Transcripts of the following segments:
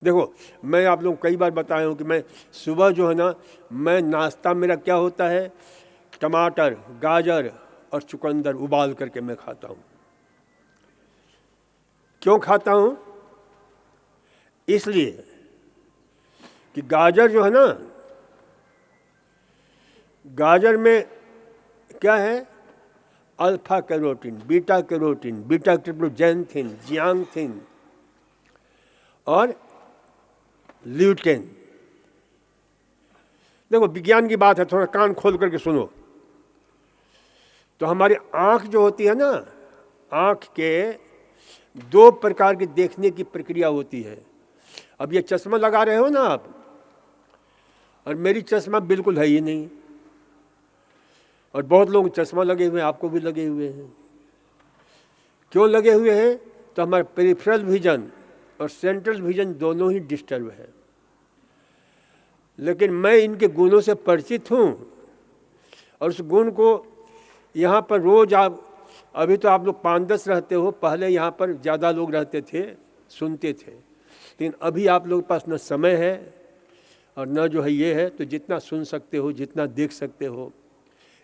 देखो, मैं आप लोगों को कई बार बताया हूँ कि मैं सुबह जो है ना, मैं नाश्ता मेरा क्या होता है, टमाटर, गाजर और चुकंदर उबाल करके मैं खाता हूँ। क्यों खाता हूँ? इसलिए कि गाजर जो है ना, गाजर में क्या है, alpha carotene, beta carotene, beta cryptoxanthin, zeaxanthin और ल्यूटेन। देखो, विज्ञान की बात है, थोड़ा कान खोल करके सुनो। तो हमारी आँख जो होती है ना, आँख के दो प्रकार की देखने की प्रक्रिया होती है। अब ये चश्मा लगा रहे हो ना आप, और मेरी चश्मा बिल्कुल है ही नहीं, और बहुत लोग चश्मा लगे हुए हैं, आपको भी लगे हुए हैं। क्यों लगे हुए हैं? तो हमारा पेरिफेरल विजन और सेंट्रल विजन दोनों ही डिस्टर्ब है। लेकिन मैं इनके गुणों से परिचित हूँ, और उस गुण को यहाँ पर रोज आप, अभी तो आप लोग 5-10 रहते हो, पहले यहाँ पर ज़्यादा लोग रहते थे, सुनते थे। लेकिन अभी आप लोगों के पास न समय है और न जो है ये है, तो जितना सुन सकते हो, जितना देख सकते हो।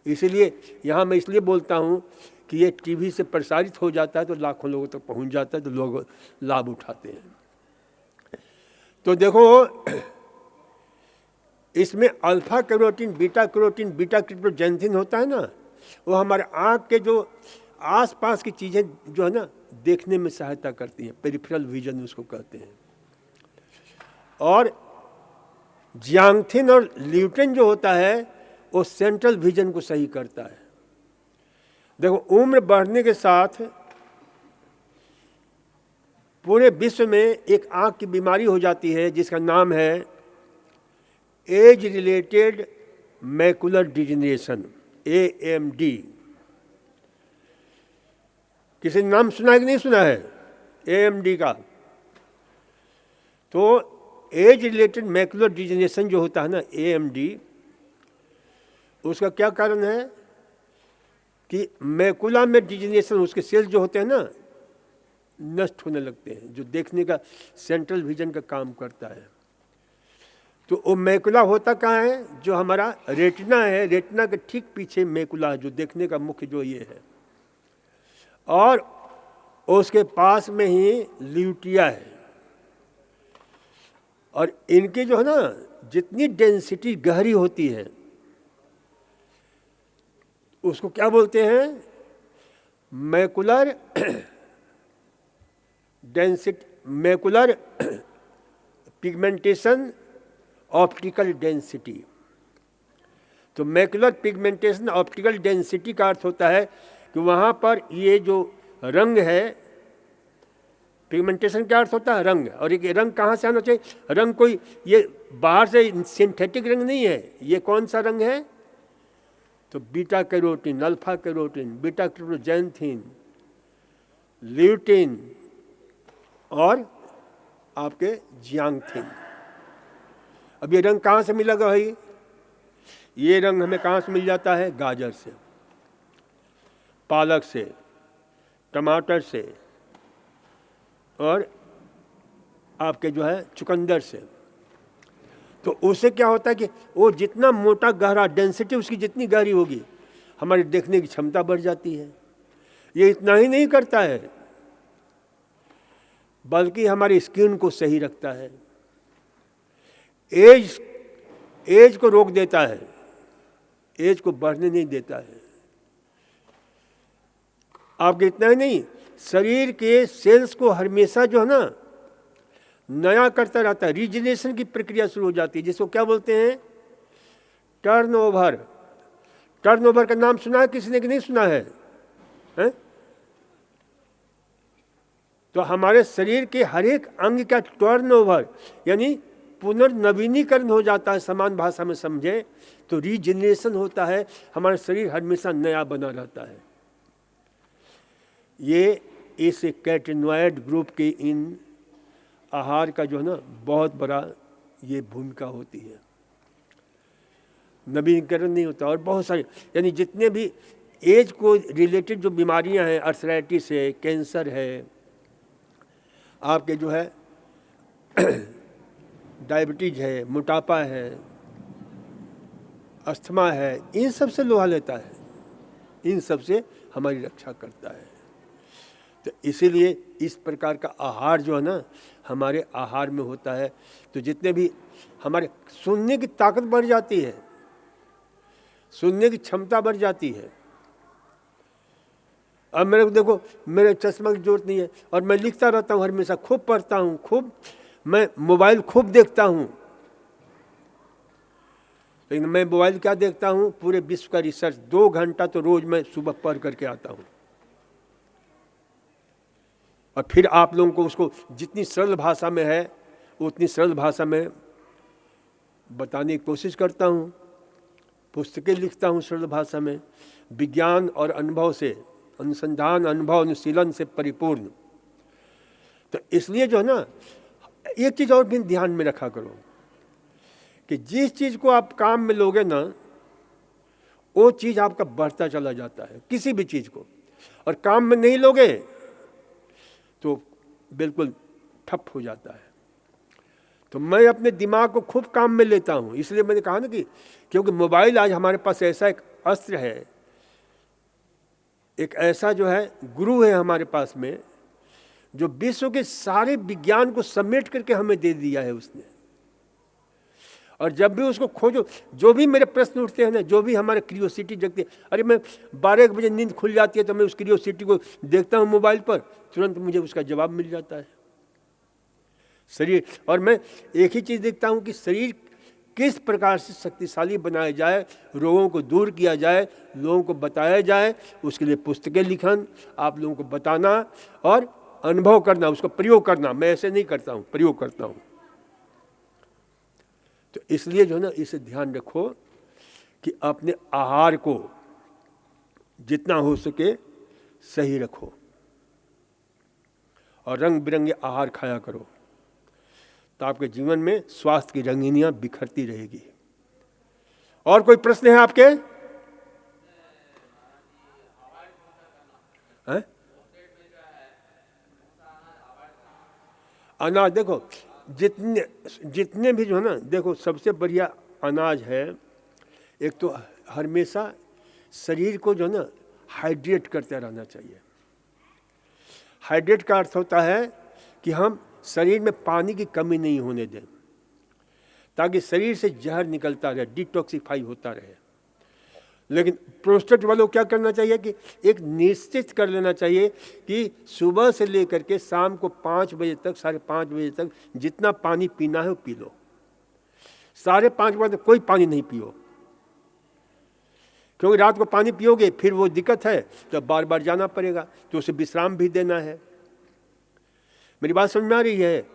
इसीलिए यहाँ मैं इसलिए बोलता हूँ कि ये टीवी से प्रसारित हो जाता है तो लाखों लोगों तक पहुँच जाता है, तो लोग लाभ उठाते हैं। तो देखो, इसमें अल्फा कैरोटीन, बीटा ट्रिप्टोजैंथिन होता है ना, वो हमारे आँख के जो आसपास की चीज़ें जो है ना, देखने में सहायता करती हैं, पेरिफेरल विजन उसको कहते हैं। और जियांथिन और ल्यूटेन जो होता है, वो सेंट्रल विजन को सही करता है। देखो, उम्र बढ़ने के साथ पूरे विश्व में एक आँख की बीमारी हो जाती है जिसका नाम है age related macular degeneration, AMD। किसी ने नाम सुना है कि नहीं सुना है AMD का? तो एज रिलेटेड मैकुलर डिजेनरेशन जो होता है ना, AMD, उसका क्या कारण है कि मैकुला में डिजेनरेशन, उसके सेल्स जो होते हैं ना, नष्ट होने लगते हैं, जो देखने का सेंट्रल विजन का काम करता है। तो वो मैकुला होता कहाँ है? जो हमारा रेटिना है, रेटिना के ठीक पीछे मैकुला है, जो देखने का मुख्य जो ये है, और उसके पास में ही ल्यूटिया है। और इनकी जो है ना, जितनी डेंसिटी गहरी होती है उसको क्या बोलते हैं? Macular density, macular pigmentation optical density. तो मैकुलर पिगमेंटेशन ऑप्टिकल डेंसिटी का अर्थ होता है कि वहाँ पर ये जो रंग है, पिगमेंटेशन क्या अर्थ होता है? रंग। और ये रंग कहाँ से आना चाहिए? रंग कोई ये बाहर से सिंथेटिक रंग नहीं है। ये कौन सा रंग है? तो beta carotene, alpha carotene, beta cryptoxanthin, lutein और आपके जियांथिन। अब ये रंग कहाँ से मिलेगा भाई? ये रंग हमें कहाँ से मिल जाता है? गाजर से, पालक से, टमाटर से, और आपके जो है चुकंदर से। तो उससे क्या होता है कि वो जितना मोटा गहरा, डेंसिटी उसकी जितनी गहरी होगी, हमारी देखने की क्षमता बढ़ जाती है। ये इतना ही नहीं करता है, बल्कि हमारी स्किन को सही रखता है, एज को रोक देता है, एज को बढ़ने नहीं देता है। आपके इतना ही नहीं, शरीर के सेल्स को हमेशा जो है ना, नया करता रहता है। रीजनरेशन की प्रक्रिया शुरू हो जाती है, जिसको क्या बोलते हैं? टर्नओवर। टर्नओवर का नाम सुना है किसी ने कि नहीं सुना है? तो हमारे शरीर के हर एक अंग का टर्नओवर यानी पुनर्नवीनीकरण हो जाता है। समान भाषा में समझे तो रीजनरेशन होता है, हमारा शरीर हमेशा नया बना रहता है। ये इस कैटेनॉइड ग्रुप के इन आहार का जो है ना, बहुत बड़ा ये भूमिका होती है। नवीनीकरण नहीं होता। और बहुत सारे, यानी जितने भी एज को रिलेटेड जो बीमारियां हैं, अर्थराइटिस है, कैंसर है, आपके जो है डायबिटीज है, मोटापा है, अस्थमा है, इन सब से लोहा लेता है, इन सब से हमारी रक्षा करता है। तो इसीलिए इस प्रकार का आहार जो है ना हमारे आहार में होता है, तो जितने भी हमारे सुनने की ताकत बढ़ जाती है, सुनने की क्षमता बढ़ जाती है। अब मेरे को देखो, मेरे चश्मा की जरूरत नहीं है और मैं लिखता रहता हूँ हमेशा, खूब पढ़ता हूँ, खूब मैं मोबाइल खूब देखता हूँ। लेकिन मैं मोबाइल क्या देखता हूँ, पूरे विश्व का रिसर्च 2 घंटा तो रोज मैं सुबह पढ़ करके आता हूँ। और फिर आप लोगों को उसको जितनी सरल भाषा में है उतनी सरल भाषा में बताने की कोशिश करता हूँ। पुस्तकें लिखता हूँ सरल भाषा में, विज्ञान और अनुभव से, अनुसंधान, अनुभव, अनुशीलन से परिपूर्ण। तो इसलिए जो है ना, एक चीज़ और भी ध्यान में रखा करो कि जिस चीज़ को आप काम में लोगे ना, वो चीज़ आपका बढ़ता चला जाता है, किसी भी चीज़ को। और काम में नहीं लोगे तो बिल्कुल ठप हो जाता है। तो मैं अपने दिमाग को खूब काम में लेता हूँ। इसलिए मैंने कहा ना कि क्योंकि मोबाइल आज हमारे पास ऐसा एक अस्त्र है, एक ऐसा जो है गुरु है हमारे पास में, जो विश्व के सारे विज्ञान को समेट करके हमें दे दिया है उसने। और जब भी उसको खोजो, जो भी मेरे प्रश्न उठते हैं ना, जो भी हमारे क्रियोसिटी जगती है, अरे मैं 12 बजे नींद खुल जाती है तो मैं उस क्रियोसिटी को देखता हूँ मोबाइल पर, तुरंत मुझे उसका जवाब मिल जाता है। शरीर, और मैं एक ही चीज़ देखता हूँ कि शरीर किस प्रकार से शक्तिशाली बनाया जाए, रोगों को दूर किया जाए, लोगों को बताया जाए, उसके लिए पुस्तकें लिखन, आप लोगों को बताना और अनुभव करना, उसको प्रयोग करना। मैं ऐसे नहीं करता हूँ, प्रयोग करता हूँ। तो इसलिए जो है ना, इसे ध्यान रखो कि अपने आहार को जितना हो सके सही रखो और रंग बिरंगे आहार खाया करो, तो आपके जीवन में स्वास्थ्य की रंगीनियां बिखरती रहेगी। और कोई प्रश्न है आपके? हैं? अनाज देखो, जितने भी जो है ना, देखो सबसे बढ़िया अनाज है, एक तो हमेशा शरीर को जो है ना हाइड्रेट करते रहना चाहिए। हाइड्रेट का अर्थ होता है कि हम शरीर में पानी की कमी नहीं होने दें, ताकि शरीर से जहर निकलता रहे, डिटॉक्सिफाई होता रहे। लेकिन प्रोस्टेट वालों को क्या करना चाहिए कि एक निश्चित कर लेना चाहिए कि सुबह से लेकर के शाम को 5 बजे तक, 5:30 बजे तक जितना पानी पीना है वो पी लो। 5:30 बजे तक कोई पानी नहीं पियो, क्योंकि रात को पानी पियोगे फिर वो दिक्कत है, तो बार बार जाना पड़ेगा, तो उसे विश्राम भी देना है। मेरी बात समझ में आ रही है?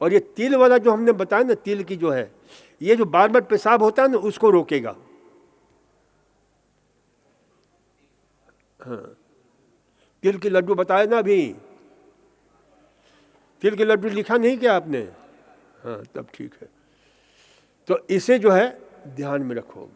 और ये तिल वाला जो हमने बताया ना, तिल की जो है, ये जो बार बार पेशाब होता है ना, उसको रोकेगा। हाँ, तिल के लड्डू बताया ना अभी, तिल के लड्डू लिखा नहीं क्या आपने? हाँ, तब ठीक है। तो इसे जो है ध्यान में रखो।